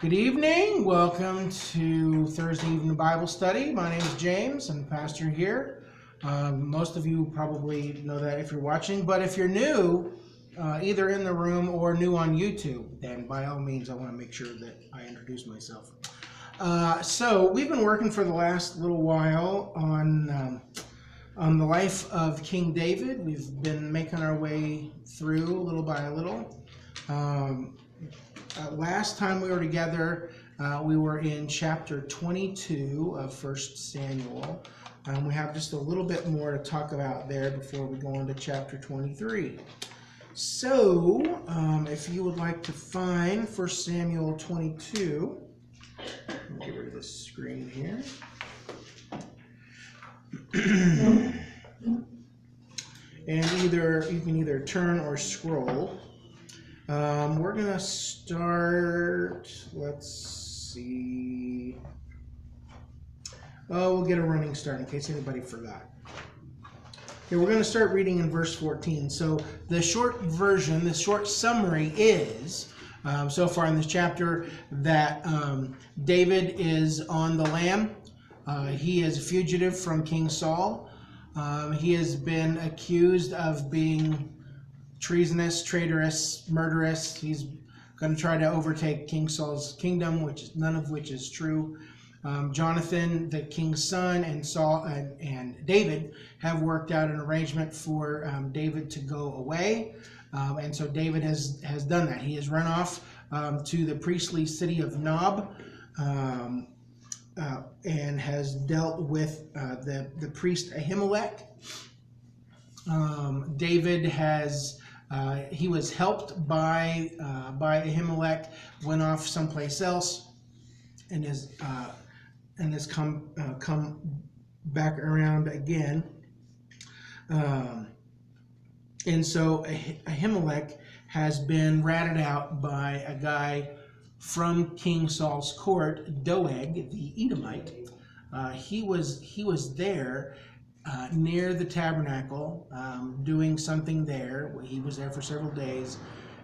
Good evening. Welcome to Thursday evening Bible study. My name is James. I'm the pastor here. Most of you probably know that if you're watching, but if you're new, either in the room or new on YouTube, then by all means, I want to make sure that I introduce myself. So we've been working for the last little while on the life of King David. We've been making our way through little by little. Last time we were together, we were in chapter 22 of 1 Samuel. We have just a little bit more to talk about there before we go into chapter 23. So, if you would like to find 1 Samuel 22, let me get rid of this screen here. And you can either turn or scroll. We're going to start, let's see. We'll get a running start in case anybody forgot. Okay, we're going to start reading in verse 14. So the short version, the short summary is, so far in this chapter, that David is on the lam. He is a fugitive from King Saul. He has been accused of being treasonous, traitorous, murderous. He's going to try to overtake King Saul's kingdom, none of which is true. Jonathan, the king's son, and Saul and David have worked out an arrangement for David to go away, and so David has done that. He has run off to the priestly city of Nob, and has dealt with the priest Ahimelech. David has he was helped by Ahimelech, went off someplace else, and has come back around again. And so Ahimelech has been ratted out by a guy from King Saul's court, Doeg the Edomite. He was there near the tabernacle, doing something there. He was there for several days,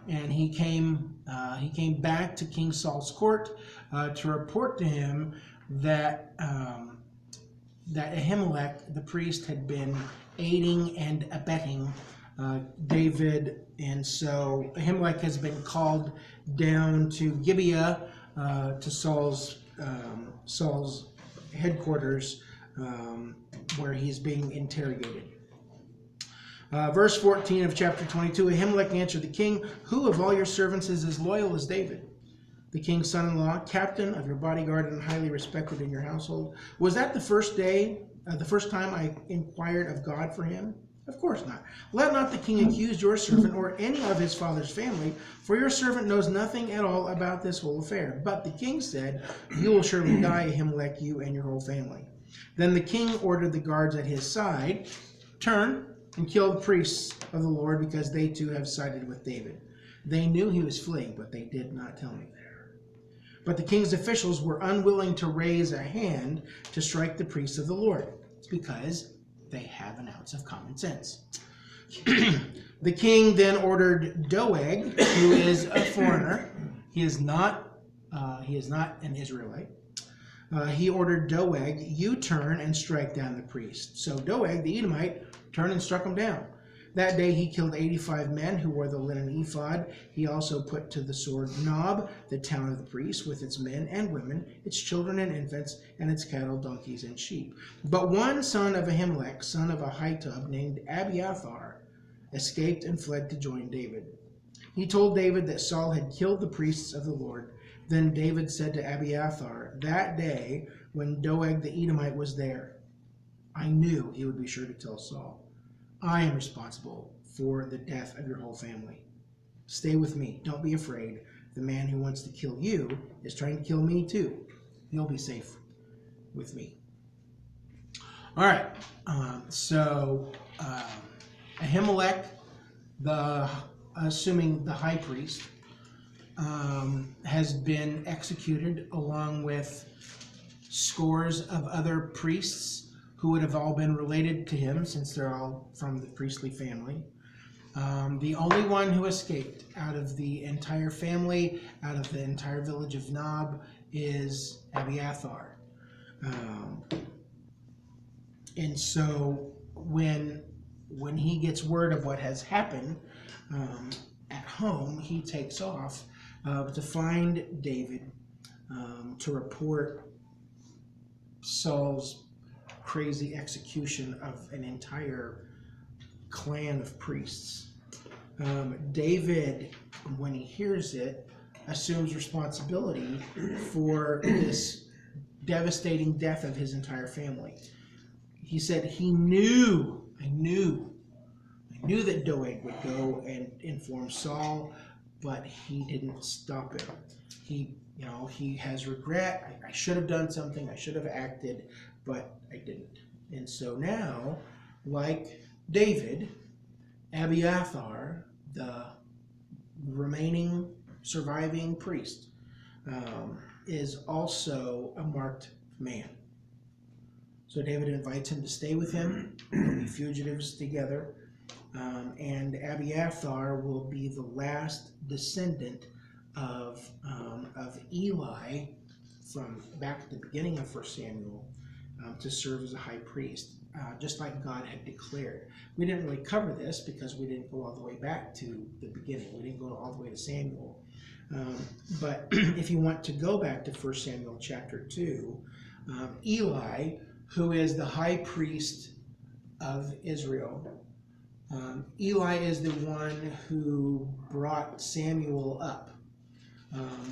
and he came back to King Saul's court to report to him that Ahimelech, the priest, had been aiding and abetting David, and so Ahimelech has been called down to Gibeah, to Saul's headquarters, where he's being interrogated. Verse 14 of chapter 22, Ahimelech answered the king, "Who of all your servants is as loyal as David, the king's son-in-law, captain of your bodyguard, and highly respected in your household? Was that the first time I inquired of God for him? Of course not. Let not the king accuse your servant or any of his father's family, for your servant knows nothing at all about this whole affair." But the king said, "You will surely die, Ahimelech, you and your whole family." Then the king ordered the guards at his side, "Turn and kill the priests of the Lord, because they too have sided with David." They knew he was fleeing, but they did not tell me. But the king's officials were unwilling to raise a hand to strike the priests of the Lord. It's because they have an ounce of common sense. The king then ordered Doeg, who is a foreigner. He is not an Israelite. He ordered Doeg, "You turn and strike down the priest." So Doeg, the Edomite, turned and struck him down. That day he killed 85 men who wore the linen ephod. He also put to the sword Nob, the town of the priests, with its men and women, its children and infants, and its cattle, donkeys, and sheep. But one son of Ahimelech, son of Ahitub, named Abiathar, escaped and fled to join David. He told David that Saul had killed the priests of the Lord. Then David said to Abiathar, "That day when Doeg the Edomite was there, I knew he would be sure to tell Saul. I am responsible for the death of your whole family. Stay with me. Don't be afraid. The man who wants to kill you is trying to kill me too. You'll be safe with me." All right. So Ahimelech, assuming the high priest, has been executed along with scores of other priests who would have all been related to him, since they're all from the priestly family. The only one who escaped out of the entire family, out of the entire village of Nob, is Abiathar. And so when he gets word of what has happened at home, he takes off to find David, to report Saul's crazy execution of an entire clan of priests. David, when he hears it, assumes responsibility for this devastating death of his entire family. He said he knew, I knew that Doeg would go and inform Saul, but he didn't stop him. He has regret. I should have done something. I should have acted, but I didn't. And so now, like David, Abiathar, the remaining surviving priest, is also a marked man. So David invites him to stay with him. They'll be fugitives together. And Abiathar will be the last descendant of Eli from back at the beginning of 1 Samuel to serve as a high priest, just like God had declared. We didn't really cover this because we didn't go all the way back to the beginning. We didn't go all the way to Samuel. But if you want to go back to 1 Samuel chapter 2, Eli, who is the high priest of Israel, Eli is the one who brought Samuel up.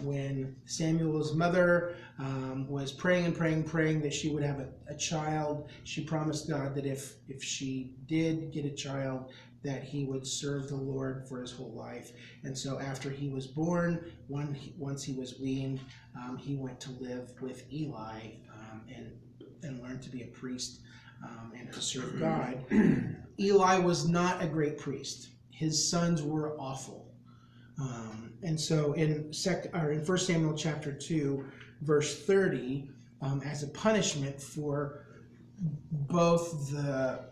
When Samuel's mother was praying that she would have a child, she promised God that if she did get a child, that he would serve the Lord for his whole life. And so after he was born, once he was weaned, he went to live with Eli and learned to be a priest and to serve God. Eli was not a great priest. His sons were awful. And so in 1 Samuel chapter 2, verse 30, as a punishment for both the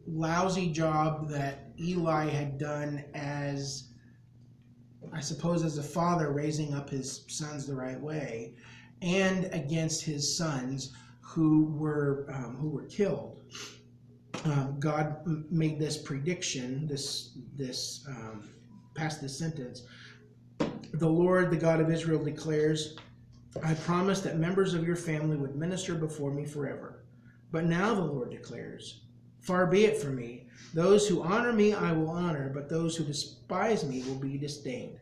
lousy job that Eli had done as, I suppose, as a father raising up his sons the right way, and against his sons who were killed, God made this prediction, passed this sentence. The Lord, the God of Israel, declares, I promised that members of your family would minister before me forever. But now the Lord declares, far be it from me. Those who honor me I will honor, but those who despise me will be disdained.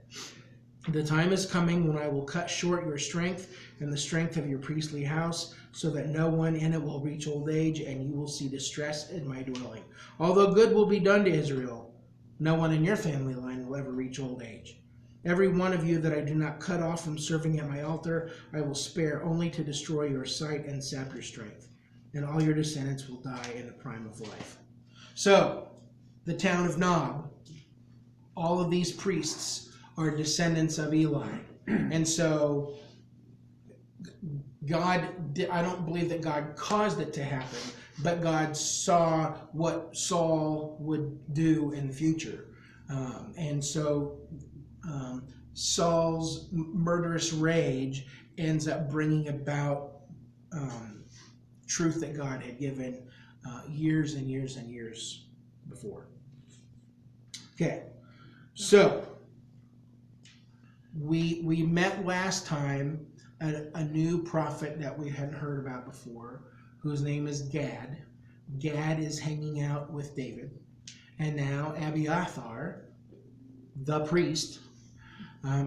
The time is coming when I will cut short your strength and the strength of your priestly house, so that no one in it will reach old age, and you will see distress in my dwelling. Although good will be done to Israel, no one in your family line will ever reach old age. Every one of you that I do not cut off from serving at my altar, I will spare only to destroy your sight and sap your strength. And all your descendants will die in the prime of life. So, the town of Nob, all of these priests are descendants of Eli. And so, I don't believe that God caused it to happen, but God saw what Saul would do in the future. And so Saul's murderous rage ends up bringing about truth that God had given years and years and years before. Okay, so we met last time a new prophet that we hadn't heard about before, whose name is Gad. Gad is hanging out with David. And now Abiathar, the priest,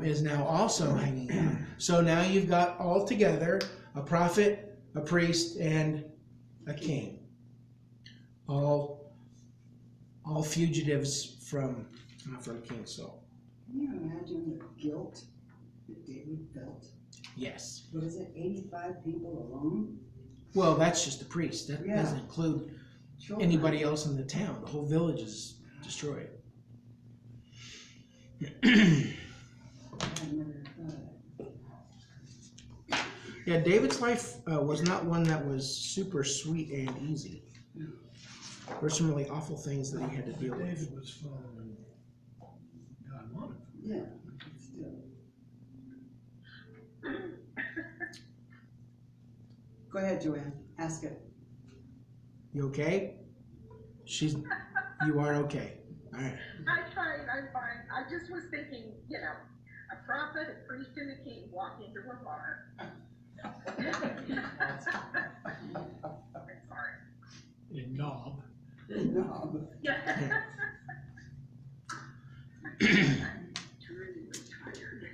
is now also hanging out. So now you've got all together a prophet, a priest, and a king. All fugitives from King Saul. Can you imagine the guilt that David felt? Yes. What is it, 85 people alone? Well, that's just the priest. That doesn't include Children. anybody else in the town. The whole village is destroyed. I've never thought of that. Yeah, David's life was not one that was super sweet and easy. There were some really awful things that he had to deal with. David was following Yeah, still. Go ahead, Joanne. Ask it. You okay? You are okay. All right. I tried, I'm fine. I just was thinking, a prophet, a priest, and a king walk into a bar. I'm sorry. A knob. No. Yeah. I'm truly tired.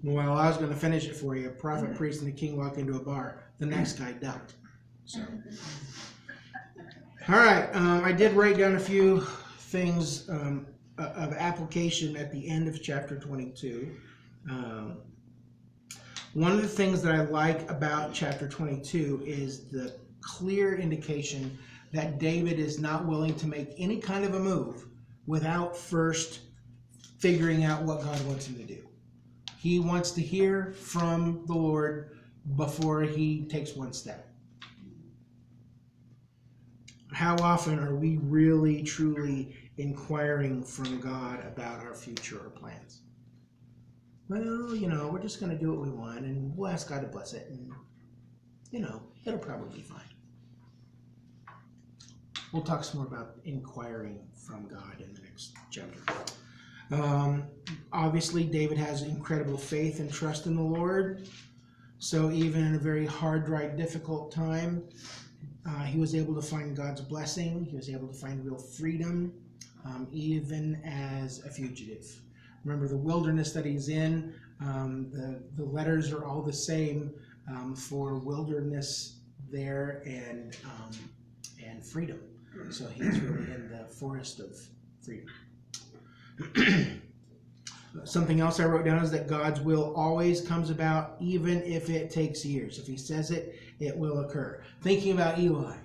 Well, I was going to finish it for you. A prophet, priest, and a king walk into a bar. The next guy ducked. So, all right. I did write down a few things of application at the end of chapter 22. One of the things that I like about chapter 22 is the clear indication that David is not willing to make any kind of a move without first figuring out what God wants him to do. He wants to hear from the Lord before he takes one step. How often are we really, truly inquiring from God about our future or plans? Well, we're just going to do what we want, and we'll ask God to bless it, and, it'll probably be fine. We'll talk some more about inquiring from God in the next chapter. Obviously, David has incredible faith and trust in the Lord. So even in a very hard, dry, difficult time, he was able to find God's blessing. He was able to find real freedom, even as a fugitive. Remember the wilderness that he's in. The letters are all the same for wilderness there and freedom. So he's really in the forest of freedom. Something else I wrote down is that God's will always comes about, even if it takes years. If he says it, it will occur. Thinking about Eli.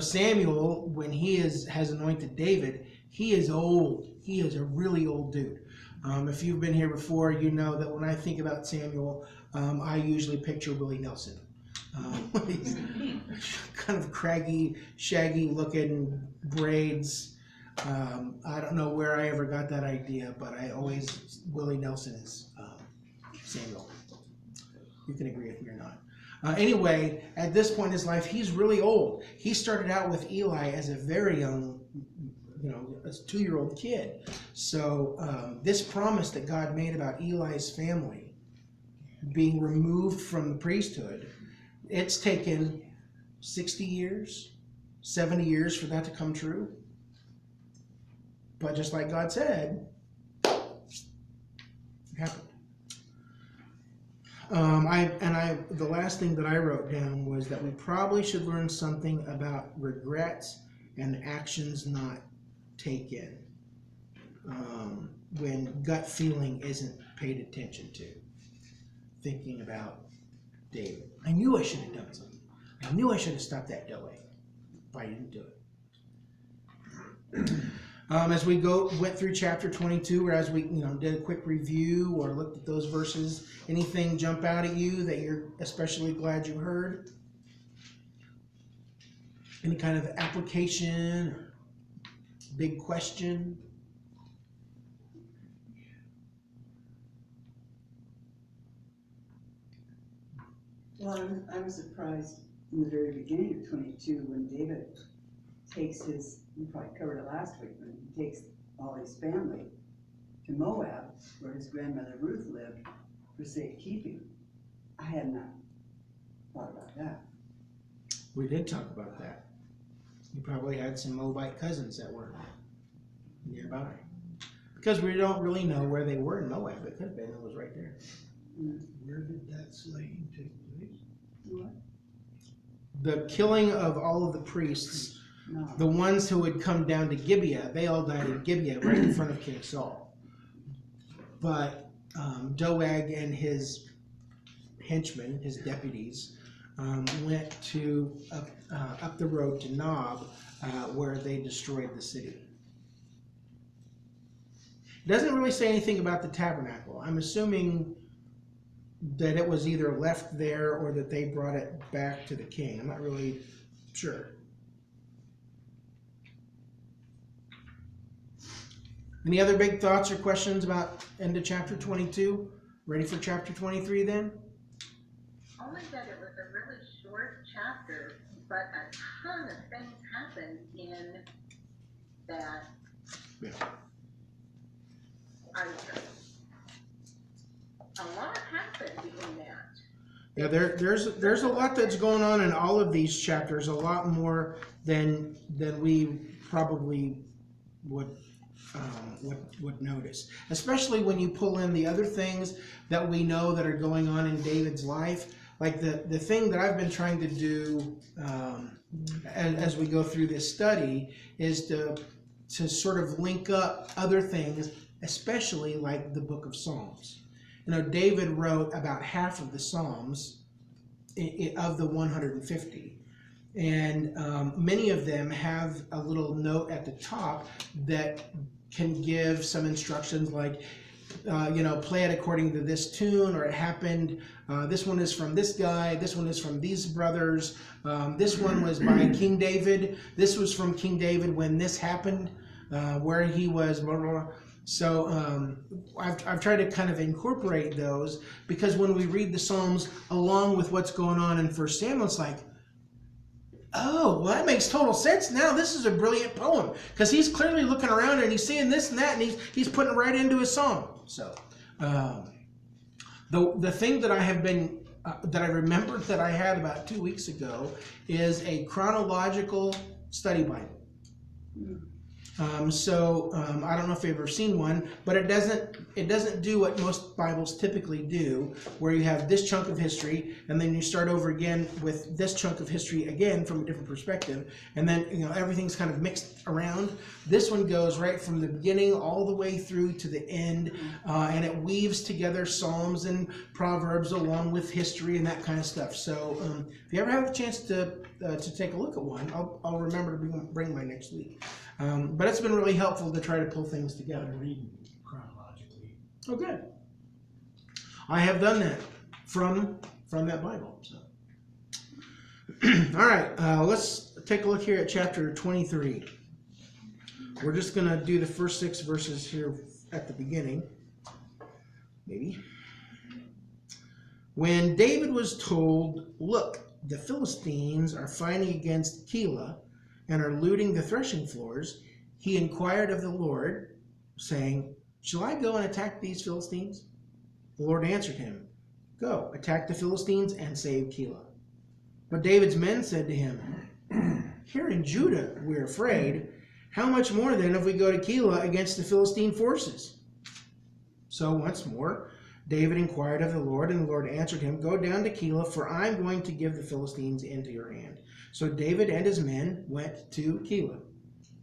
Samuel, when he has anointed David, he is old. He is a really old dude. If you've been here before, you know that when I think about Samuel, I usually picture Willie Nelson. He's kind of craggy, shaggy looking braids. I don't know where I ever got that idea, but Willie Nelson is Samuel. You can agree with me or not. Anyway, at this point in his life, he's really old. He started out with Eli as a very young, a 2-year-old kid. So this promise that God made about Eli's family being removed from the priesthood, it's taken 60 years, 70 years for that to come true. But just like God said, it happened. The last thing that I wrote down was that we probably should learn something about regrets and actions not taken when gut feeling isn't paid attention to. Thinking about David. I knew I should have done something. I knew I should have stopped that delay, but I didn't do it. As we went through chapter 22, or as we did a quick review or looked at those verses, anything jump out at you that you're especially glad you heard? Any kind of application or big question? Well, I was surprised in the very beginning of 22 when David takes we probably covered it last week, when he takes all his family to Moab, where his grandmother Ruth lived, for safekeeping. I had not thought about that. We did talk about that. You probably had some Moabite cousins that were nearby. Because we don't really know where they were in Moab. It could have been, it was right there. Where did that slaying take place? What? The killing of all of the priests, No. the ones who had come down to Gibeah, they all died in Gibeah right in front of King Saul. But Doeg and his henchmen, his deputies, went up the road to Nob, where they destroyed the city. It doesn't really say anything about the tabernacle. I'm assuming that it was either left there or that they brought it back to the king. I'm not really sure. Any other big thoughts or questions about end of chapter 22? Ready for chapter 23 then? Only that it was a really short chapter, but a ton of things happened in that. Yeah. A lot happened in that. Yeah, there's a lot that's going on in all of these chapters, a lot more than we probably would notice, especially when you pull in the other things that we know that are going on in David's life. Like the thing that I've been trying to do as we go through this study is to sort of link up other things, especially like the book of Psalms. You know, David wrote about half of the Psalms of the 150. And many of them have a little note at the top that can give some instructions like, play it according to this tune, or it happened, this one is from this guy, this one is from these brothers, this one was by King David, this was from King David when this happened, where he was, blah, blah, blah. So I've tried to kind of incorporate those, because when we read the Psalms along with what's going on in 1 Samuel, it's like, oh, well, that makes total sense. Now this is a brilliant poem, because he's clearly looking around and he's seeing this and that, and he's putting it right into his song. So the thing that I have been that I remembered that I had about 2 weeks ago is a chronological study Bible. I don't know if you've ever seen one, but it doesn't do what most Bibles typically do, where you have this chunk of history and then you start over again with this chunk of history again from a different perspective, and then everything's kind of mixed around. This one goes right from the beginning all the way through to the end, and it weaves together Psalms and Proverbs along with history and that kind of stuff. So if you ever have a chance to take a look at one, I'll remember to bring mine next week. But it's been really helpful to try to pull things together. Reading chronologically. Oh, good. I have done that from that Bible. So, all right, let's take a look here at chapter 23. We're just going to do the first 6 verses here at the beginning, maybe. When David was told, "Look, the Philistines are fighting against Keilah and are looting the threshing floors," he inquired of the Lord, saying, "Shall I go and attack these Philistines?" The Lord answered him, "Go, attack the Philistines and save Keilah." But David's men said to him, "Here in Judah we're afraid. How much more then if we go to Keilah against the Philistine forces?" So once more David inquired of the Lord, and the Lord answered him, "Go down to Keilah, for I'm going to give the Philistines into your hand." So David and his men went to Keilah,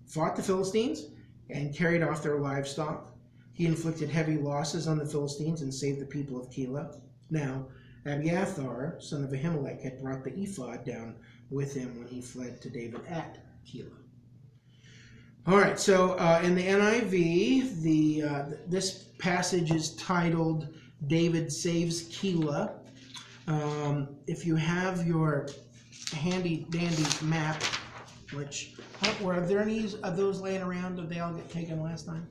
fought the Philistines, and carried off their livestock. He inflicted heavy losses on the Philistines and saved the people of Keilah. Now, Abiathar, son of Ahimelech, had brought the ephod down with him when he fled to David at Keilah. All right, so in the NIV, this passage is titled "David Saves Keilah." If you have your handy dandy map, which were there any of those laying around? Did they all get taken last time?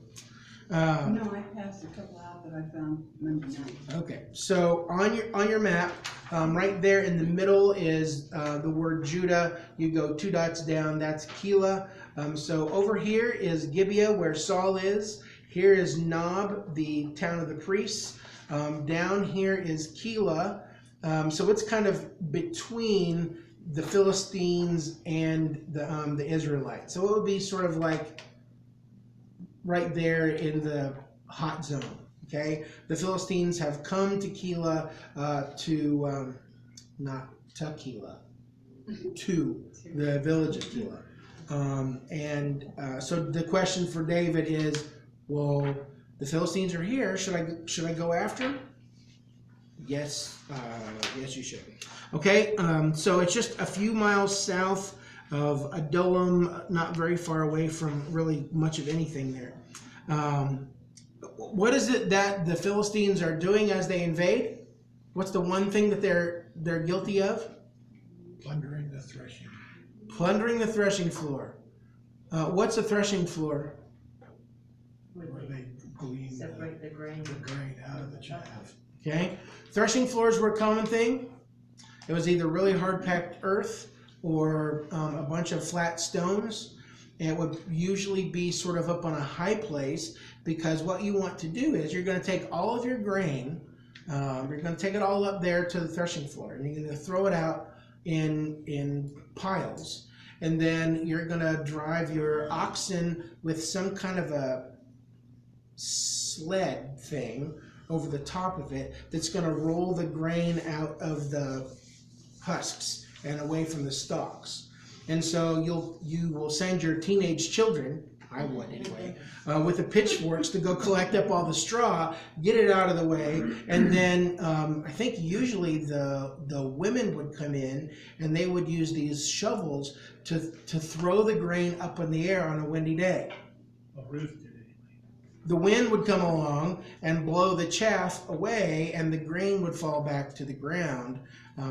No, I passed a couple out that I found Monday night. Okay, so on your map, right there in the middle is the word Judah. You go 2 dots down, that's Keilah. So over here is Gibeah, where Saul is. Here is Nob, the town of the priests. Down here is Keilah. So it's kind of between the Philistines and the Israelites. So it would be sort of like right there in the hot zone. Okay, the Philistines have come to Keilah not to Keilah, to the village of Keilah. So the question for David is, well, the Philistines are here. Should I go after them? Yes, yes, you should. Okay, so it's just a few miles south of Adullam, not very far away from really much of anything there. What is it that the Philistines are doing as they invade? What's the one thing that they're guilty of? Plundering the threshing. Plundering the threshing floor. What's a threshing floor? where they glean Separate the grain. the grain out of the chaff. Okay? Threshing floors were a common thing. It was either really hard-packed earth or a bunch of flat stones. It would usually be sort of up on a high place, because what you want to do is you're going to take all of your grain, you're going to take it all up there to the threshing floor, and you're going to throw it out in piles. And then you're going to drive your oxen with some kind of a sled thing over the top of it that's going to roll the grain out of the husks and away from the stalks. And so you will send your teenage children, I would anyway, with the pitchforks to go collect up all the straw, get it out of the way, and then I think usually the women would come in and they would use these shovels to throw the grain up in the air on a windy day. Well, Ruth did anyway. The wind would come along and blow the chaff away, and the grain would fall back to the ground.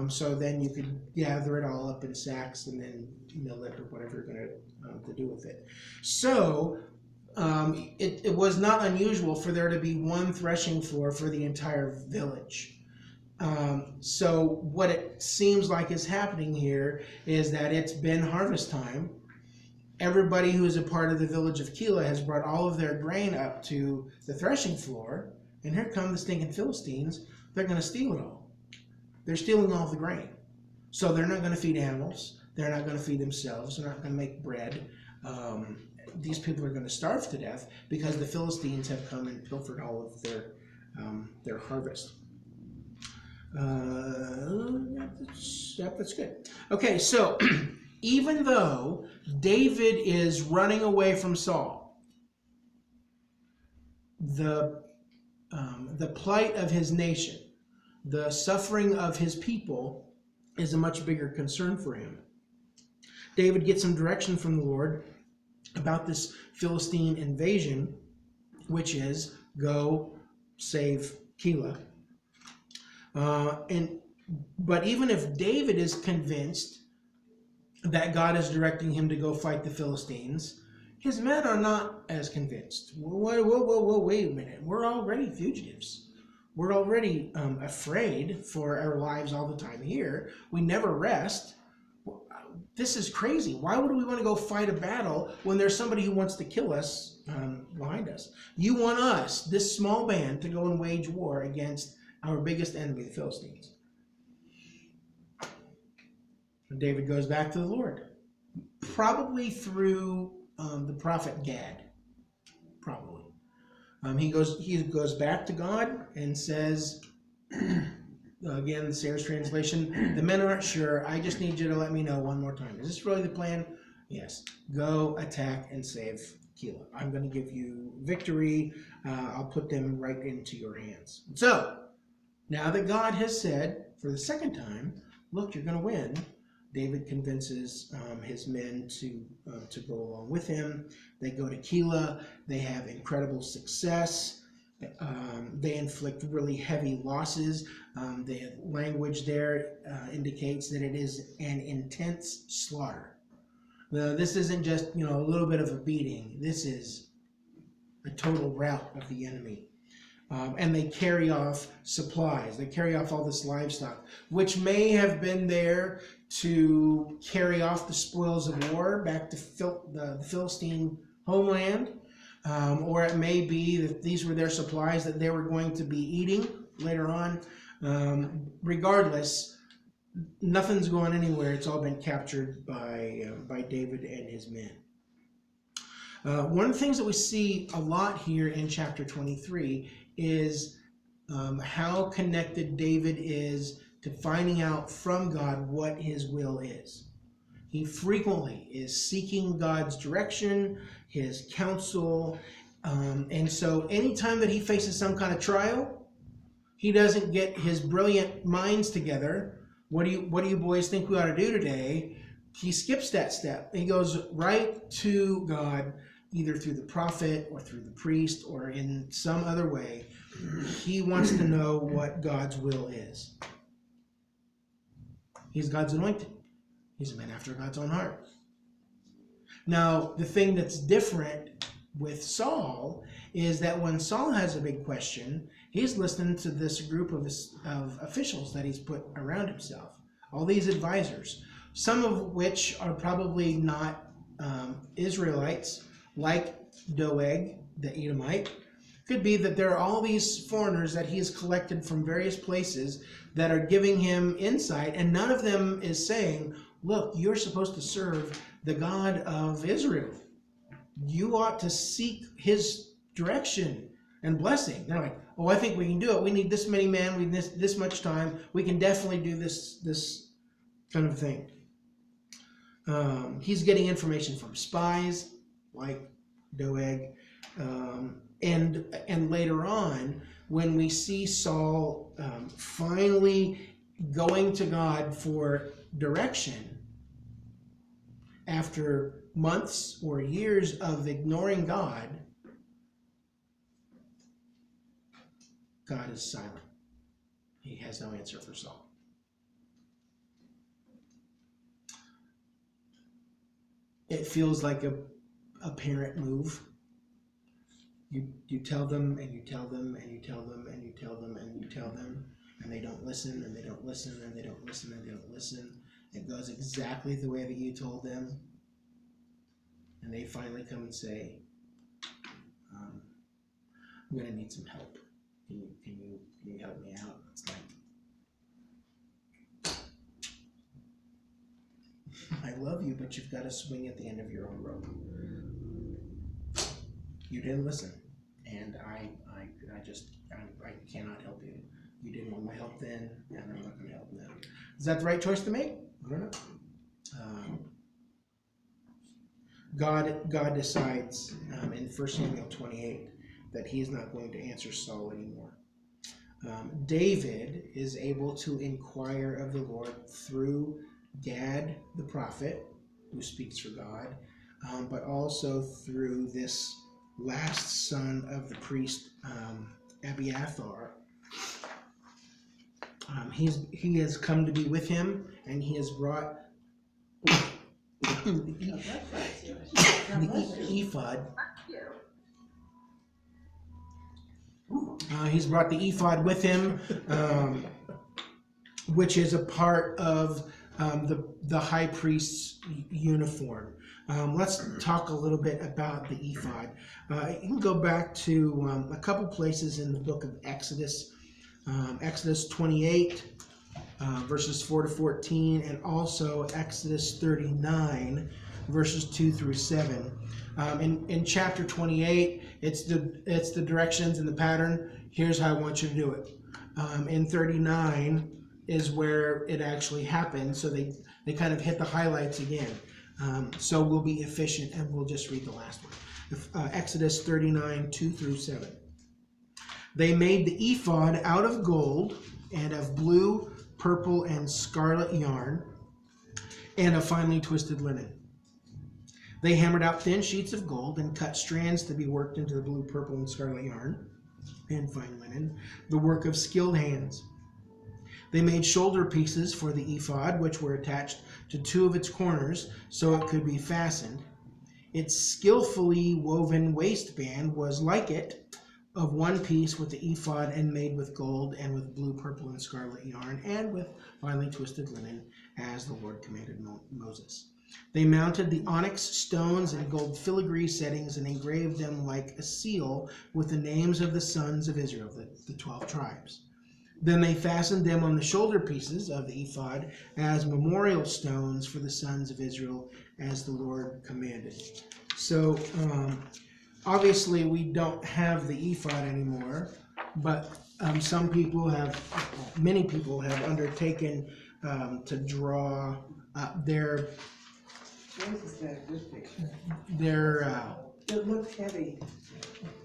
So then you could gather it all up in sacks and then mill it or whatever you're going to do with it. So it was not unusual for there to be one threshing floor for the entire village. So what it seems like is happening here is that it's been harvest time. Everybody who is a part of the village of Keilah has brought all of their grain up to the threshing floor, and here come the stinking Philistines. They're going to steal it all. They're stealing all the grain. So they're not going to feed animals. They're not going to feed themselves. They're not going to make bread. These people are going to starve to death because the Philistines have come and pilfered all of their harvest. That's good. Okay, so even though David is running away from Saul, the plight of his nation, the suffering of his people is a much bigger concern for him. David gets some direction from the Lord about this Philistine invasion, which is go save Keilah. But even if David is convinced that God is directing him to go fight the Philistines, his men are not as convinced. Whoa, wait a minute. We're already fugitives. We're already afraid for our lives all the time here. We never rest. This is crazy. Why would we want to go fight a battle when there's somebody who wants to kill us behind us? You want us, this small band, to go and wage war against our biggest enemy, the Philistines. And David goes back to the Lord, probably through the prophet Gad. Probably. He goes back to God and says, again, the Sayers translation, the men aren't sure. I just need you to let me know one more time. Is this really the plan? Yes. Go attack and save Keilah. I'm going to give you victory. I'll put them right into your hands. So, now that God has said for the second time, look, you're going to win, David convinces his men to go along with him. They go to Keilah. They have incredible success. They inflict really heavy losses. The language there indicates that it is an intense slaughter. This isn't just a little bit of a beating. This is a total rout of the enemy. And they carry off supplies. They carry off all this livestock, which may have been there to carry off the spoils of war back to the Philistine homeland. Or it may be that these were their supplies that they were going to be eating later on. Regardless, nothing's going anywhere. It's all been captured by David and his men. One of the things that we see a lot here in chapter 23 is how connected David is to finding out from God what his will is. He frequently is seeking God's direction, his counsel, and so anytime that he faces some kind of trial, he doesn't get his brilliant minds together. What do you boys think we ought to do today? He skips that step. He goes right to God, either through the prophet or through the priest or in some other way. He wants to know what God's will is. He's God's anointed. He's a man after God's own heart. Now, the thing that's different with Saul is that when Saul has a big question, he's listening to this group of officials that he's put around himself, all these advisors, some of which are probably not Israelites, like Doeg, the Edomite. Could be that there are all these foreigners that he's collected from various places that are giving him insight, and none of them is saying, look, you're supposed to serve the God of Israel. You ought to seek his direction and blessing. They're like, oh, I think we can do it. We need this many men. We need this much time. We can definitely do this kind of thing. He's getting information from spies like Doeg. And later on, when we see Saul finally going to God for direction after months or years of ignoring God, God is silent. He has no answer for Saul. It feels like a parent move. You tell them and you tell them and you tell them and you tell them and you tell them, and they don't listen and they don't listen and they don't listen and they don't listen. It goes exactly the way that you told them, and they finally come and say, I'm going to need some help. Can you help me out? It's like, I love you, but you've got to swing at the end of your own rope. You didn't listen, and I cannot help you. You didn't want my help then, and I'm not going to help now. Is that the right choice to make? I don't know. God decides in 1 Samuel 28 that he is not going to answer Saul anymore. David is able to inquire of the Lord through Gad the prophet, who speaks for God, but also through this last son of the priest Abiathar. He has come to be with him, and he has brought the ephod. He's brought the ephod with him, which is a part of the high priest's uniform. Let's talk a little bit about the ephod. You can go back to a couple places in the book of Exodus. Exodus 28, verses 4 to 14, and also Exodus 39, verses 2 through 7. In chapter 28, it's the directions and the pattern. Here's how I want you to do it. In 39 is where it actually happens, so they kind of hit the highlights again. So we'll be efficient, and we'll just read the last one. Exodus 39, 2 through 7. They made the ephod out of gold and of blue, purple, and scarlet yarn, and of finely twisted linen. They hammered out thin sheets of gold and cut strands to be worked into the blue, purple, and scarlet yarn and fine linen, the work of skilled hands. They made shoulder pieces for the ephod, which were attached to two of its corners so it could be fastened. Its skillfully woven waistband was like it, of one piece with the ephod, and made with gold and with blue, purple, and scarlet yarn, and with finely twisted linen, as the Lord commanded Moses. They mounted the onyx stones and gold filigree settings and engraved them like a seal with the names of the sons of Israel, the 12 tribes. Then they fastened them on the shoulder pieces of the ephod as memorial stones for the sons of Israel, as the Lord commanded. So, obviously, we don't have the ephod anymore, but many people have undertaken to draw their It looked heavy.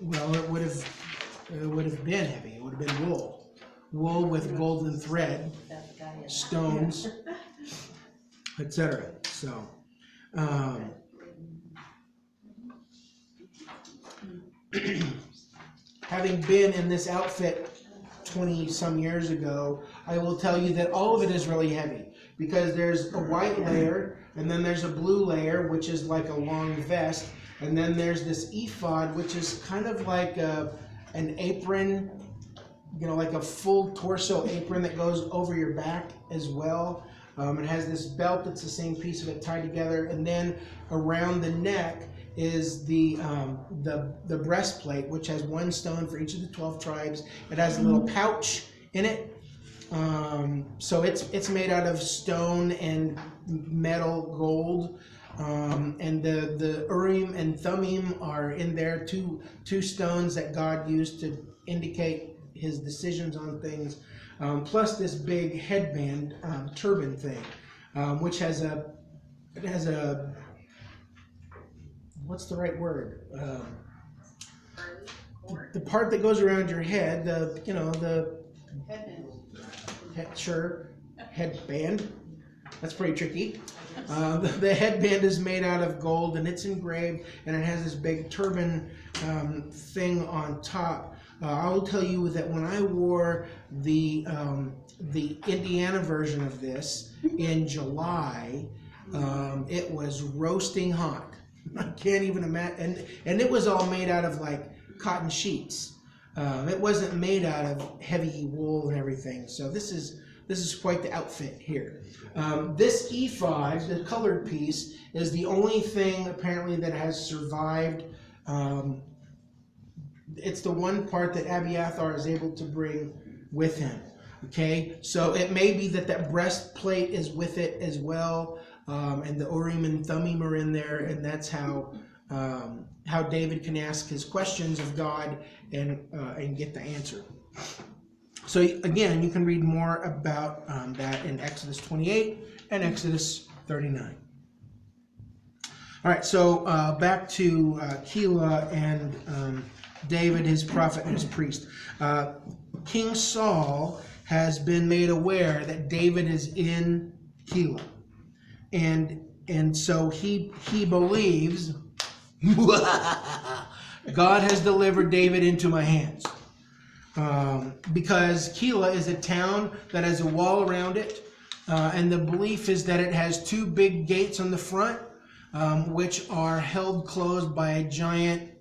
Well, it would have been heavy. It would have been wool with golden thread, stones, etc. So. Having been in this outfit 20 some years ago, I will tell you that all of it is really heavy, because there's a white layer and then there's a blue layer, which is like a long vest, And then there's this ephod, which is kind of like an apron, like a full torso apron that goes over your back as well. It has this belt that's the same piece of it tied together, and then around the neck is the breastplate, which has one stone for each of the 12 tribes. It has a little pouch in it. So it's made out of stone and metal, gold. And the Urim and Thummim are in there, two stones that God used to indicate his decisions on things, plus this big headband, turban thing, which has a what's the right word? The part that goes around your head, the headband. That's pretty tricky. The headband is made out of gold, and it's engraved, and it has this big turban thing on top. I will tell you that when I wore the Indiana version of this in July, it was roasting hot. I can't even imagine. And it was all made out of like cotton sheets. It wasn't made out of heavy wool and everything. So this is quite the outfit here. This ephod, the colored piece, is the only thing apparently that has survived. It's the one part that Abiathar is able to bring with him. Okay, so it may be that breastplate is with it as well, and the Urim and Thummim are in there, and that's how David can ask his questions of God and get the answer. So again, you can read more about that in Exodus 28 and Exodus 39. All right, so back to Keilah and David, his prophet and his priest. King Saul has been made aware that David is in Keilah, and so he believes God has delivered David into my hands. Because Keilah is a town that has a wall around it, and the belief is that it has two big gates on the front, which are held closed by a giant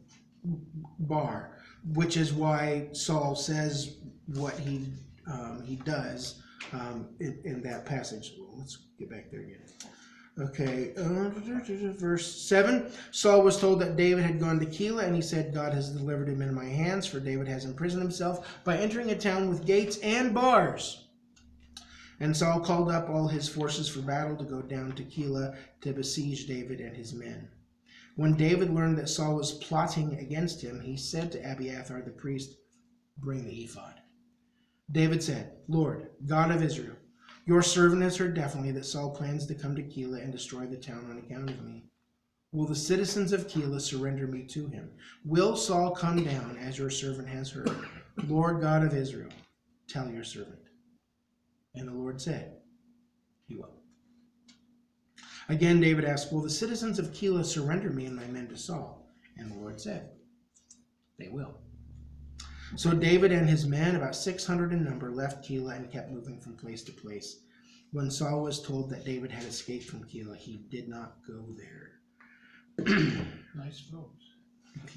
bar, which is why Saul says what he does in that passage. Let's get back there again. Okay, verse 7. Saul was told that David had gone to Keilah, and he said, God has delivered him into my hands, for David has imprisoned himself by entering a town with gates and bars. And Saul called up all his forces for battle to go down to Keilah to besiege David and his men. When David learned that Saul was plotting against him, he said to Abiathar the priest, bring the ephod. David said, Lord, God of Israel, your servant has heard definitely that Saul plans to come to Keilah and destroy the town on account of me. Will the citizens of Keilah surrender me to him? Will Saul come down as your servant has heard? Lord God of Israel, tell your servant. And the Lord said, he will. Again, David asked, will the citizens of Keilah surrender me and my men to Saul? And the Lord said, they will. So David and his men, about 600 in number, left Keilah and kept moving from place to place. When Saul was told that David had escaped from Keilah, he did not go there. Nice folks.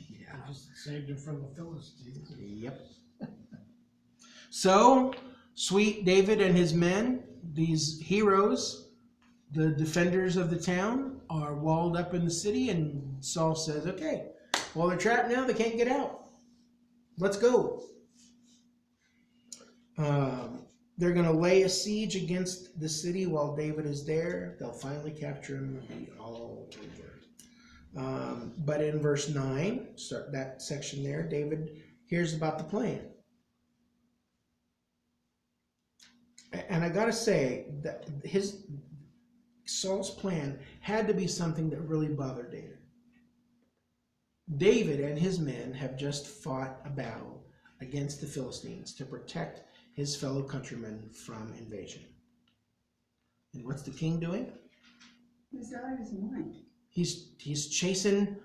Yeah. They just saved him from the Philistines. Yep. So, sweet David and his men, these heroes, the defenders of the town, are walled up in the city, and Saul says, okay, well, they're trapped now, they can't get out. Let's go. They're going to lay a siege against the city while David is there. They'll finally capture him and be all over. But in verse 9, start that section there, David hears about the plan. And I got to say that Saul's plan had to be something that really bothered David. David and his men have just fought a battle against the Philistines to protect his fellow countrymen from invasion. And what's the king doing? He's out of his mind. He's chasing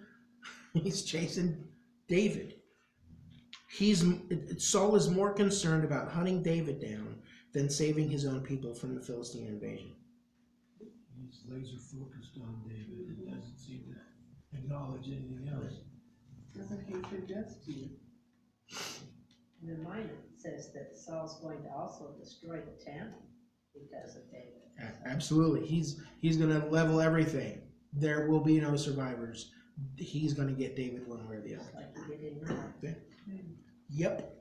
David. Saul is more concerned about hunting David down than saving his own people from the Philistine invasion. He's laser focused on David. It doesn't seem to acknowledge anything else. That's what hatred does to you. And in mine, it says that Saul's going to also destroy the temple because of David. Absolutely. He's going to level everything. There will be no survivors. He's going to get David one way or the other. Like he did in Noah. Yep.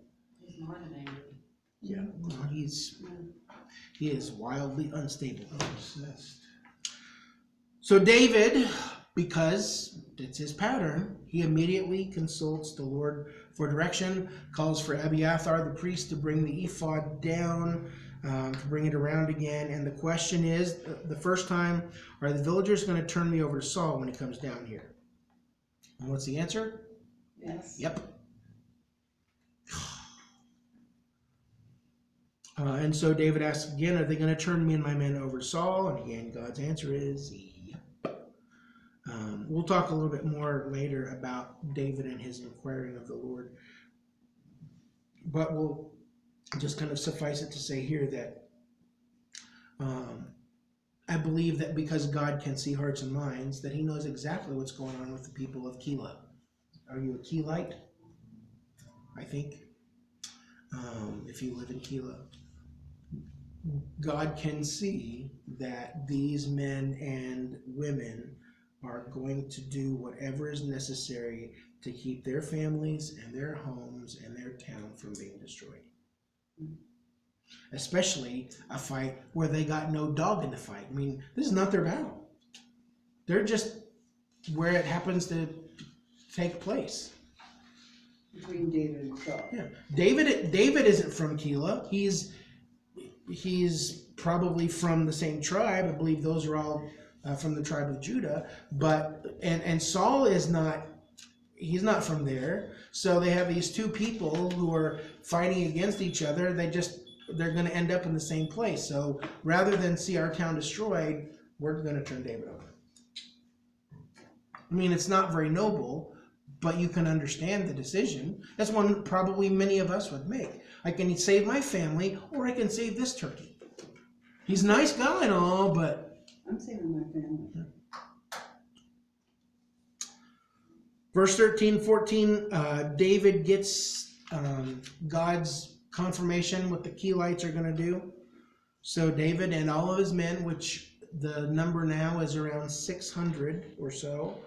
He's not an angry. Yeah. No, he is wildly unstable. Obsessed. So David, because it's his pattern, he immediately consults the Lord for direction, calls for Abiathar the priest to bring the ephod down, to bring it around again. And the question is, the first time, are the villagers going to turn me over to Saul when he comes down here? And what's the answer? Yes. Yep. And so David asks again, are they going to turn me and my men over to Saul? And again, God's answer is yep. We'll talk a little bit more later about David and his inquiring of the Lord. But we'll just kind of suffice it to say here that I believe that because God can see hearts and minds, that he knows exactly what's going on with the people of Keilah. Are you a Keilite? I think. If you live in Keilah. God can see that these men and women are going to do whatever is necessary to keep their families and their homes and their town from being destroyed. Especially a fight where they got no dog in the fight. I mean, this is not their battle. They're just where it happens to take place. Between David and Saul. Yeah, David isn't from Keilah. He's probably from the same tribe. I believe those are all from the tribe of Judah. But and Saul is not. He's not from there. So they have these two people who are fighting against each other. They're going to end up in the same place. So rather than see our town destroyed, we're going to turn David over. I mean, it's not very noble, but you can understand the decision. That's one probably many of us would make. I can save my family, or I can save this turkey. He's a nice guy and all, but... I'm saving my family. Verse 13, 14, David gets God's confirmation what the Keilites are going to do. So David and all of his men, which the number now is around 600 or so,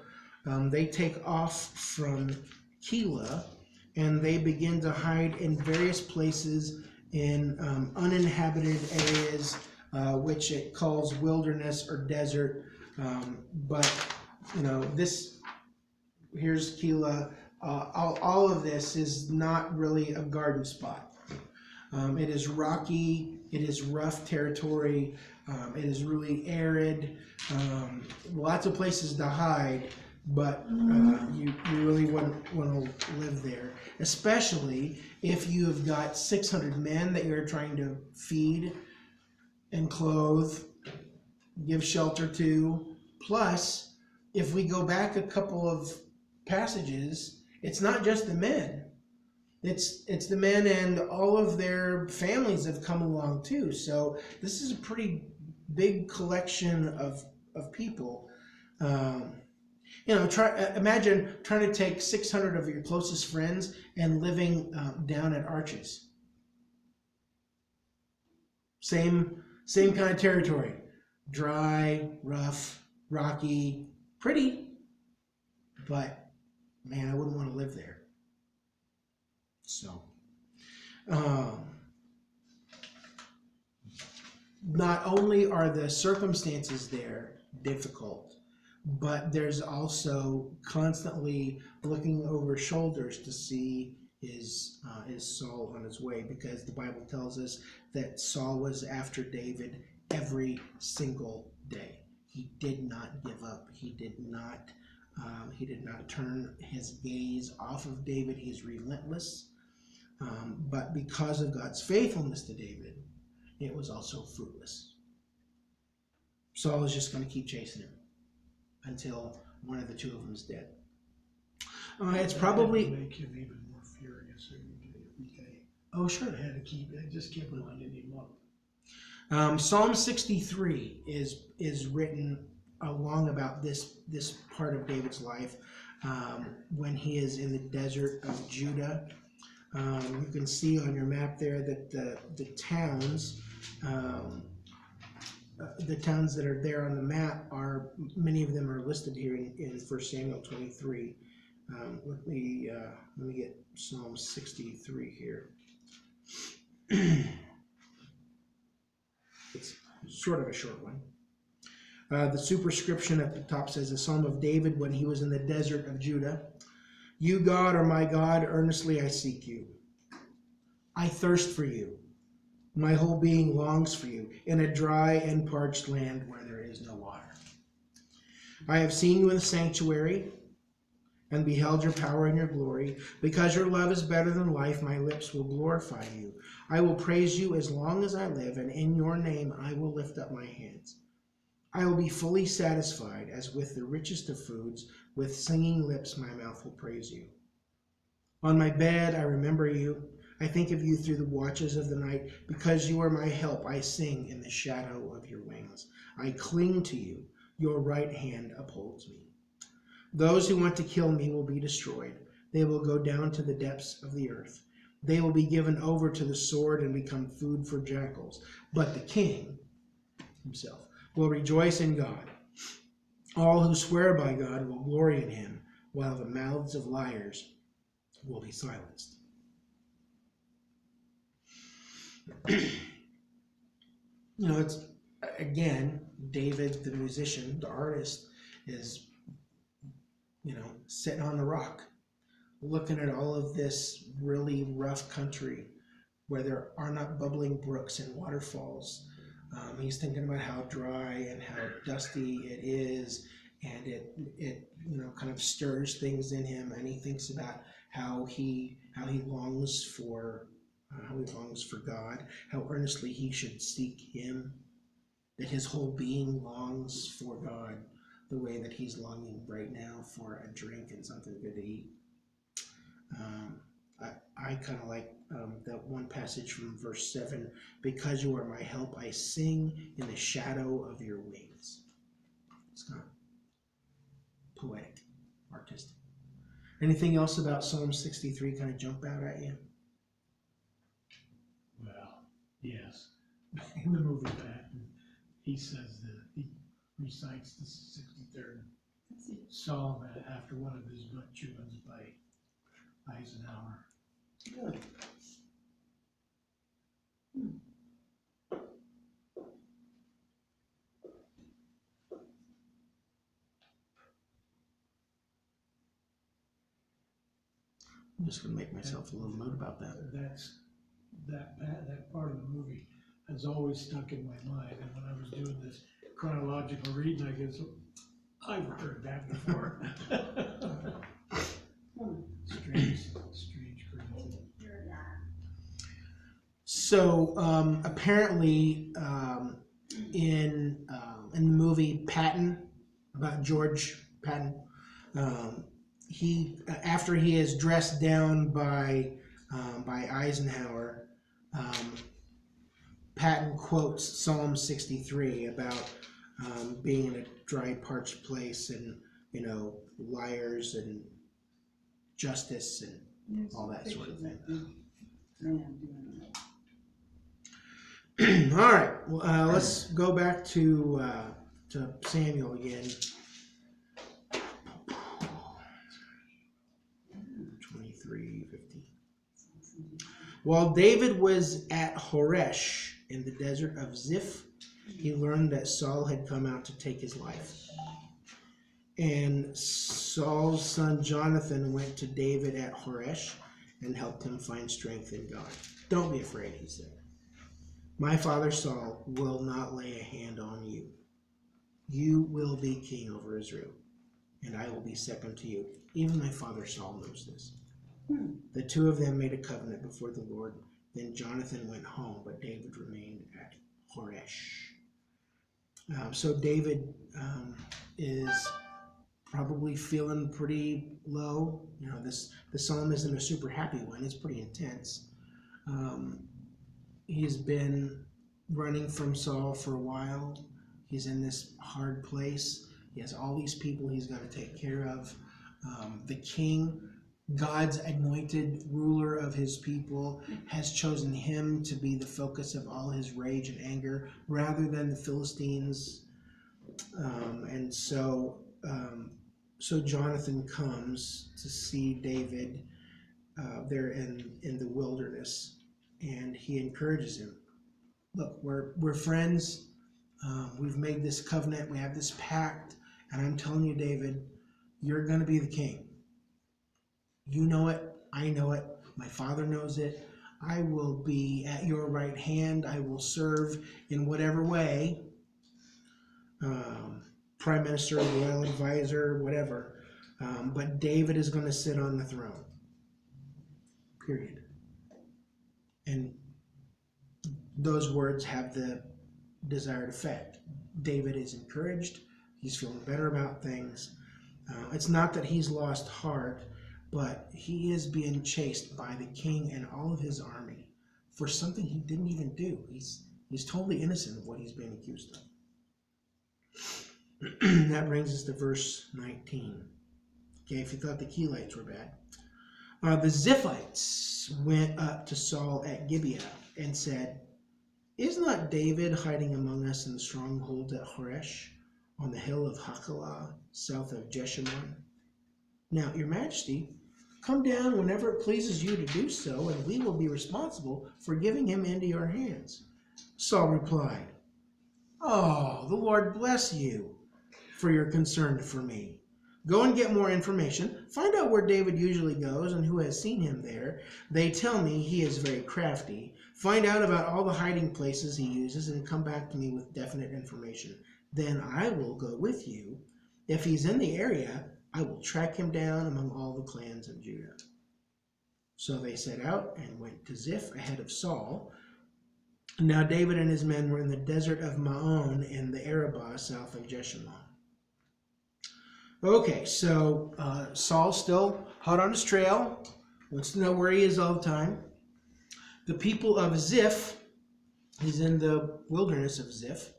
they take off from Keilah, and they begin to hide in various places in uninhabited areas, which it calls wilderness or desert. But, you know, here's Keilah. All of this is not really a garden spot. It is rocky. It is rough territory. It is really arid. Lots of places to hide. But you really wouldn't want to live there, especially if you have got 600 men that you're trying to feed and clothe, give shelter to. Plus, if we go back a couple of passages, it's not just the men. It's the men and all of their families have come along too. So this is a pretty big collection of people. You know, imagine trying to take 600 of your closest friends and living down at Arches. Same kind of territory. Dry, rough, rocky, pretty, but man, I wouldn't want to live there. So, not only are the circumstances there difficult, but there's also constantly looking over shoulders to see is Saul on his way, because the Bible tells us that Saul was after David every single day. He did not give up. He did not turn his gaze off of David. He's relentless. But because of God's faithfulness to David, it was also fruitless. Saul is just going to keep chasing him until one of the two of them is dead. It's probably... That make him even more furious every day. Oh, sure. It just kept winding him up. Psalm 63 is written along about this part of David's life when he is in the desert of Judah. You can see on your map there that the towns that are there on the map are, many of them are listed here in 1 Samuel 23. Let me get Psalm 63 here. It's sort of a short one. The superscription at the top says, "A Psalm of David when he was in the desert of Judah. You, God, are my God, earnestly I seek you. I thirst for you. My whole being longs for you, in a dry and parched land where there is no water. I have seen you in the sanctuary and beheld your power and your glory. Because your love is better than life, my lips will glorify you. I will praise you as long as I live, and in your name I will lift up my hands. I will be fully satisfied as with the richest of foods. With singing lips my mouth will praise you. On my bed I remember you. I think of you through the watches of the night. Because you are my help, I sing in the shadow of your wings. I cling to you. Your right hand upholds me. Those who want to kill me will be destroyed. They will go down to the depths of the earth. They will be given over to the sword and become food for jackals. But the king himself will rejoice in God. All who swear by God will glory in him, while the mouths of liars will be silenced." It's, again, David, the musician, the artist, is, sitting on the rock, looking at all of this really rough country where there are not bubbling brooks and waterfalls. He's thinking about how dry and how dusty it is, and it kind of stirs things in him, and he thinks about how he longs for God, how earnestly he should seek him, that his whole being longs for God the way that he's longing right now for a drink and something good to eat. I kind of like that one passage from verse 7, "Because you are my help, I sing in the shadow of your wings." It's kind of poetic, artistic. Anything else about Psalm 63 kind of jump out at you? Well, yes. In the movie Patton, he says that he recites the 63rd Psalm after one of his butt chewings by Eisenhower. Good. I'm just going to make myself a little note about that. That part of the movie has always stuck in my mind, and when I was doing this chronological reading, I guess I've heard that before. Strange coincidence. So apparently, in the movie Patton, about George Patton, he, after he is dressed down by Eisenhower, Patton quotes Psalm 63 about being in a dry, parched place, and liars and justice and all that sort of thing. Man doing that. All right, well, let's go back to Samuel again. 23:50. While David was at Horesh in the desert of Ziph, he learned that Saul had come out to take his life. And Saul's son Jonathan went to David at Horesh and helped him find strength in God. "Don't be afraid," he said. "My father Saul will not lay a hand on you. You will be king over Israel, and I will be second to you. Even my father Saul knows this." The two of them made a covenant before the Lord. Then Jonathan went home, but David remained at Horesh. So David is probably feeling pretty low. The psalm isn't a super happy one. It's pretty intense. He's been running from Saul for a while. He's in this hard place. He has all these people he's got to take care of. The king, God's anointed ruler of his people, has chosen him to be the focus of all his rage and anger rather than the Philistines. And so Jonathan comes to see David there in the wilderness, and he encourages him. Look, we're friends. We've made this covenant. We have this pact, and I'm telling you, David, you're going to be the king. You know it. I know it. My father knows it. I will be at your right hand. I will serve in whatever way. Prime Minister, royal advisor, whatever. But David is going to sit on the throne. Period. And those words have the desired effect. David is encouraged. He's feeling better about things. It's not that he's lost heart, but he is being chased by the king and all of his army for something he didn't even do. He's totally innocent of what he's being accused of. That brings us to verse 19. Okay, if you thought the Kelites were bad. The Ziphites went up to Saul at Gibeah and said, "Is not David hiding among us in the stronghold at Horesh, on the hill of Hachilah, south of Jeshimon? Now, your majesty, come down whenever it pleases you to do so, and we will be responsible for giving him into your hands." Saul replied, "Oh, the Lord bless you for your concern for me. Go and get more information. Find out where David usually goes and who has seen him there. They tell me he is very crafty. Find out about all the hiding places he uses and come back to me with definite information. Then I will go with you. If he's in the area, I will track him down among all the clans of Judah." So they set out and went to Ziph ahead of Saul. Now David and his men were in the desert of Maon in the Arabah south of Jeshimon. Okay, so Saul's still hot on his trail, wants to know where he is all the time. The people of Ziph, he's in the wilderness of Ziph.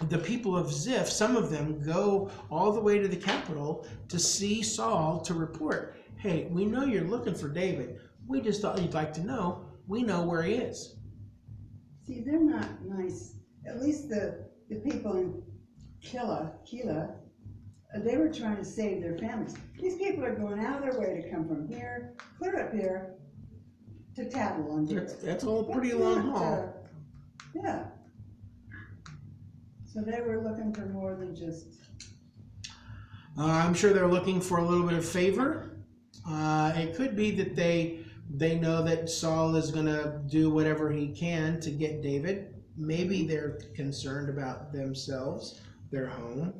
The people of Ziph, some of them go all the way to the capital to see Saul to report, "Hey, we know you're looking for David. We just thought you'd like to know. We know where he is." See, they're not nice. At least the people in Keilah, they were trying to save their families. These people are going out of their way to come from here, clear up here, to tattle on David. That's all a pretty long haul. Yeah. So they were looking for more than just... I'm sure they're looking for a little bit of favor. It could be that they know that Saul is going to do whatever he can to get David. Maybe they're concerned about themselves, their home.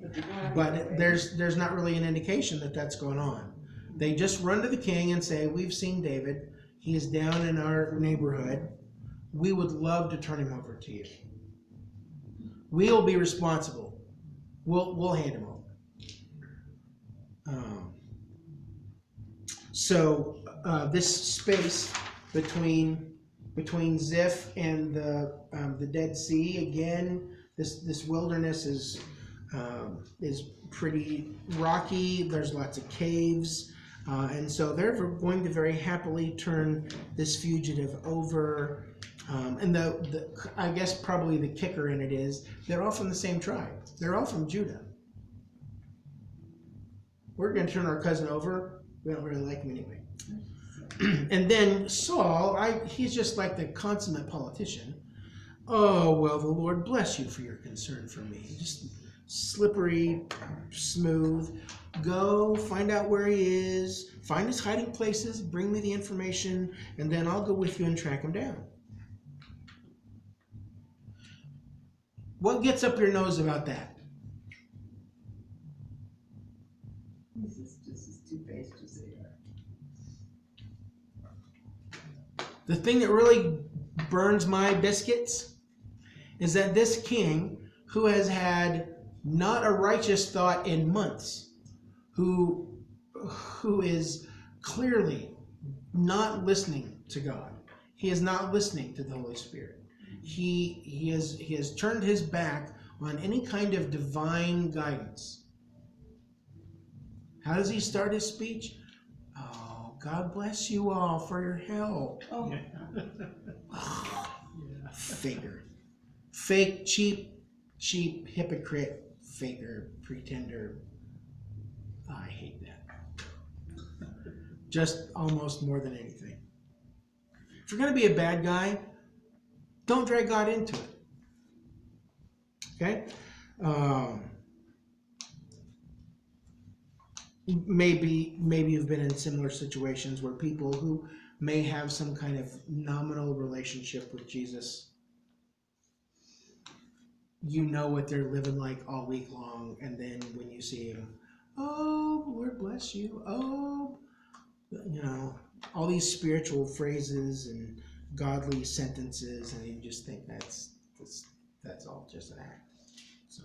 But there's not really an indication that that's going on. They just run to the king and say, "We've seen David. He is down in our neighborhood. We would love to turn him over to you. We'll be responsible. We'll hand him over." So this space between Ziph and the Dead Sea, again, this wilderness is pretty rocky. There's lots of caves, and so they're going to very happily turn this fugitive over. And I guess probably the kicker in it is they're all from the same tribe. They're all from Judah. We're going to turn our cousin over. We don't really like him anyway. And then Saul, he's just like the consummate politician. "Oh, well, the Lord bless you for your concern for me." Just slippery, smooth. Go find out where he is, find his hiding places, bring me the information, and then I'll go with you and track him down. What gets up your nose about that? This is just as two-faced as they are. The thing that really burns my biscuits is that this king, who has had not a righteous thought in months, who is clearly not listening to God. He is not listening to the Holy Spirit. He has turned his back on any kind of divine guidance. How does he start his speech? Oh, God bless you all for your help. Oh, Yeah. Faker. Fake, cheap, hypocrite, faker, pretender. Oh, I hate that. Just almost more than anything. If you're going to be a bad guy, don't drag God into it. Okay? Maybe you've been in similar situations where people who may have some kind of nominal relationship with Jesus, you know what they're living like all week long, and then when you see them, oh, Lord bless you, oh, you know, all these spiritual phrases and godly sentences, and you just think that's all just an act. So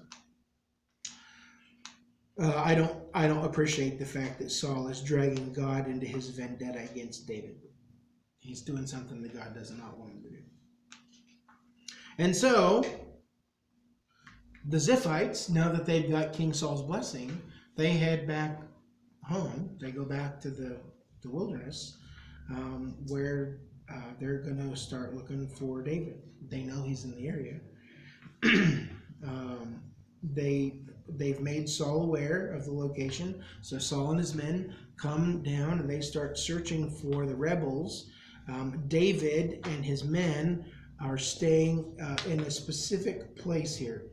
I don't appreciate the fact that Saul is dragging God into his vendetta against David. He's doing something that God does not want him to do. And so the Ziphites, now that they've got King Saul's blessing, they head back home. They go back to the wilderness, where they're going to start looking for David. They know he's in the area. They've made Saul aware of the location, so Saul and his men come down and they start searching for the rebels. David and his men are staying in a specific place here.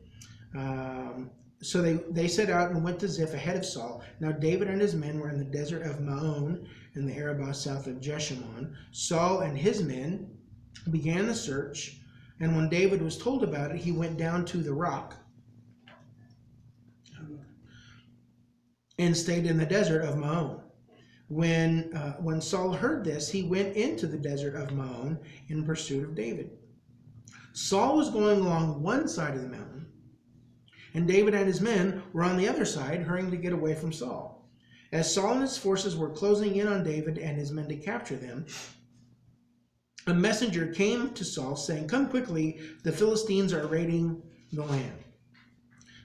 So they set out and went to Ziph ahead of Saul. Now David and his men were in the desert of Maon in the Arabah south of Jeshimon. Saul and his men began the search, and when David was told about it, he went down to the rock and stayed in the desert of Maon. When Saul heard this, he went into the desert of Maon in pursuit of David. Saul was going along one side of the mountain, and David and his men were on the other side, hurrying to get away from Saul. As Saul and his forces were closing in on David and his men to capture them, a messenger came to Saul saying, "Come quickly, the Philistines are raiding the land."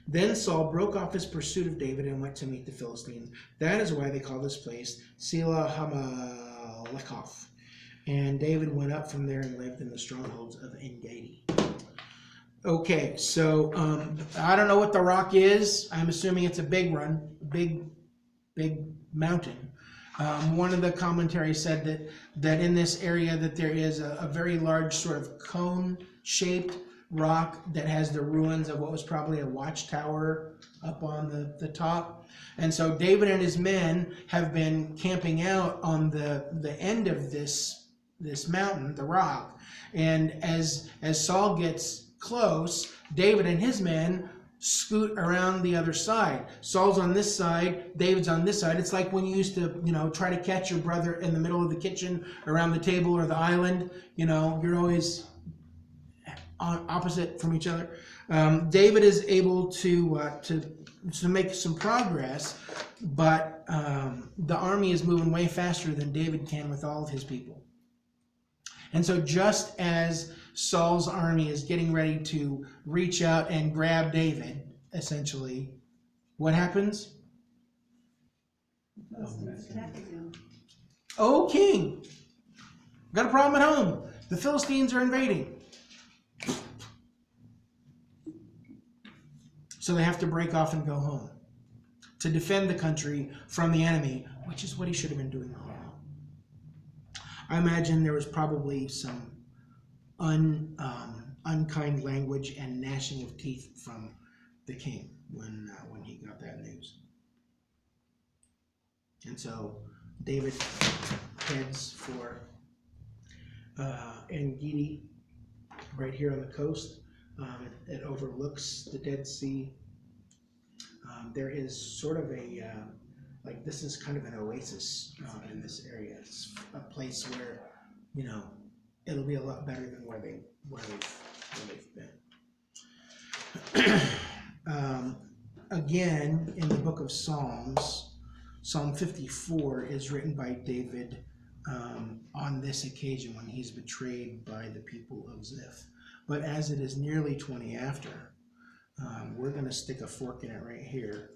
Then Saul broke off his pursuit of David and went to meet the Philistines. That is why they call this place Selah Hamalekhoth. And David went up from there and lived in the strongholds of En-Gedi. Okay, so I don't know what the rock is. I'm assuming it's a big mountain. One of the commentaries said that in this area that there is a very large sort of cone-shaped rock that has the ruins of what was probably a watchtower up on the top. And so David and his men have been camping out on the end of this mountain, the rock. And as Saul gets close, David and his men scoot around the other side. Saul's on this side, David's on this side. It's like when you used to, try to catch your brother in the middle of the kitchen, around the table or the island. You're always on opposite from each other. David is able to make some progress, but the army is moving way faster than David can with all of his people. And so just as Saul's army is getting ready to reach out and grab David, essentially, what happens? Oh, king, got a problem at home. The Philistines are invading. So they have to break off and go home to defend the country from the enemy, which is what he should have been doing all along. I imagine there was probably some unkind language and gnashing of teeth from the king when he got that news. And so David heads for En-Gedi, right here on the coast. It overlooks the Dead Sea. There is sort of this is kind of an oasis in this area. It's a place where, it'll be a lot better than where they've been. Again, in the book of Psalms, Psalm 54 is written by David on this occasion when he's betrayed by the people of Ziph. But as it is nearly 20 after, we're gonna stick a fork in it right here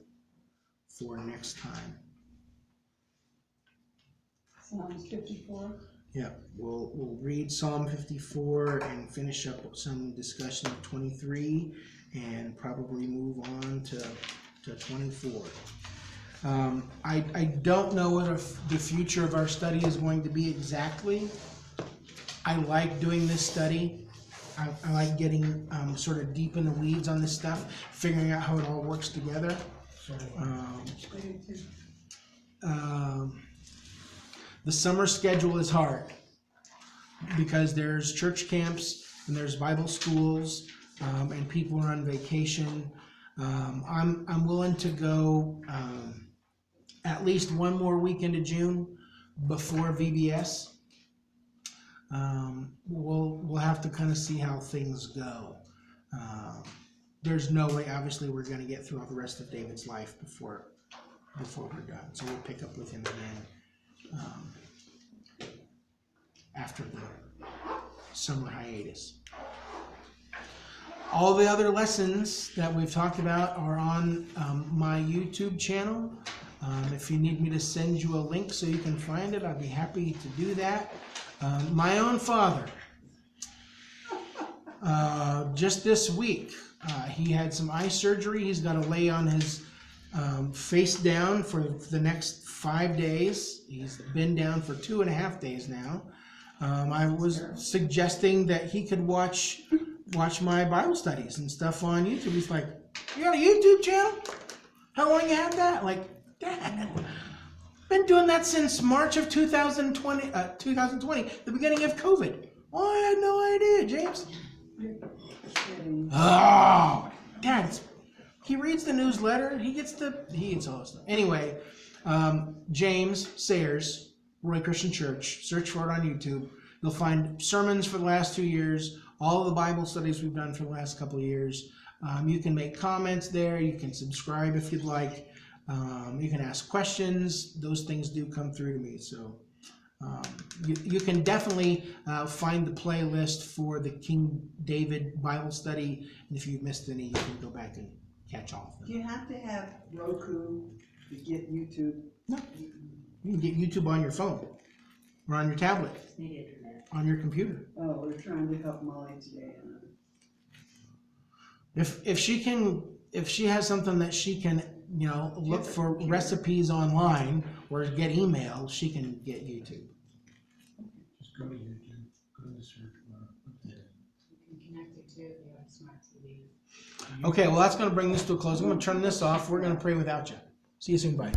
for next time. Psalms 54. Yeah, we'll read Psalm 54 and finish up with some discussion of 23 and probably move on to 24. I don't know what the future of our study is going to be exactly. I like doing this study. I like getting sort of deep in the weeds on this stuff, figuring out how it all works together. The summer schedule is hard because there's church camps and there's Bible schools and people are on vacation. I'm willing to go at least one more week into June before VBS. We'll have to kind of see how things go. There's no way, obviously, we're going to get through all the rest of David's life before we're done. So we'll pick up with him again after the summer hiatus. All the other lessons that we've talked about are on my YouTube channel. If you need me to send you a link so you can find it, I'd be happy to do that. My own father, just this week, he had some eye surgery. He's got to lay on his face down for the next 5 days. He's been down for 2.5 days now. I was suggesting that he could watch my Bible studies and stuff on YouTube. He's like, "You got a YouTube channel? How long you had that?" Like, Dad, been doing that since March of 2020, the beginning of COVID. Oh, I had no idea, James. Oh, Dad, he reads the newsletter. He gets all this stuff. Anyway, James Sayers, Roy Christian Church. Search for it on YouTube. You'll find sermons for the last 2 years, all of the Bible studies we've done for the last couple of years. You can make comments there. You can subscribe if you'd like. You can ask questions. Those things do come through to me. So you can definitely find the playlist for the King David Bible study. And if you've missed any, you can go back and catch all of them. Do you have to have Roku to get YouTube? No. You can get YouTube on your phone or on your tablet, Need internet. on your computer. Oh, we're trying to help Molly today. If she has something that she can, look for recipes online or get email, she can get YouTube. Just go to YouTube, go to the search bar, up there. You can connect it to if you have a smart TV. Okay, well, that's going to bring this to a close. I'm going to turn this off. We're going to pray without you. See you soon. Bye.